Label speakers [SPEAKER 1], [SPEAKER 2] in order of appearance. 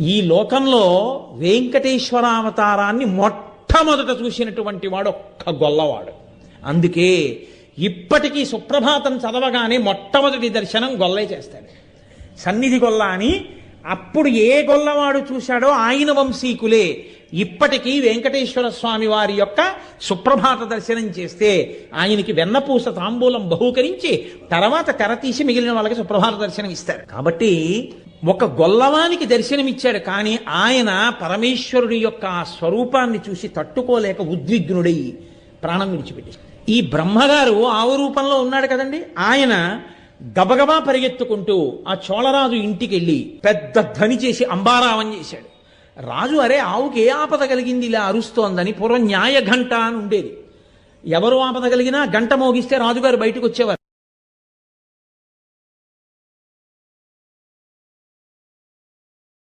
[SPEAKER 1] ఈ లోకంలో వెంకటేశ్వరావతారాన్ని మొట్టమొదట చూసినటువంటి వాడు ఒక్క గొల్లవాడు. అందుకే ఇప్పటికీ సుప్రభాతం చదవగానే మొట్టమొదటి దర్శనం గొల్లే చేస్తాడు. సన్నిధి గొల్ల అని అప్పుడు ఏ గొల్లవాడు చూశాడో ఆయన వంశీకులే ఇప్పటికీ వెంకటేశ్వర స్వామి వారి యొక్క సుప్రభాత దర్శనం చేస్తే ఆయనకి వెన్నపూస తాంబూలం బహూకరించి తర్వాత తెరతీసి మిగిలిన వాళ్ళకి సుప్రభాత దర్శనం ఇస్తారు. కాబట్టి ఒక గొల్లవానికి దర్శనమిచ్చాడు, కానీ ఆయన పరమేశ్వరుడి యొక్క ఆ స్వరూపాన్ని చూసి తట్టుకోలేక ఉద్విగ్నుడై ప్రాణం విడిచిపెట్టి, ఈ బ్రహ్మగారు ఆవు రూపంలో ఉన్నాడు కదండి, ఆయన గబగబా పరిగెత్తుకుంటూ ఆ చోళరాజు ఇంటికి వెళ్ళి పెద్ద ధ్వని చేసి అంబారావం చేశాడు. రాజు అరే ఆవుకి ఏ ఆపద కలిగింది ఇలా అరుస్తోందని, పూర్వం న్యాయ ఘంట అని ఉండేది. ఎవరు ఆపద కలిగినా గంట మోగిస్తే రాజుగారు బయటకు వచ్చేవారు.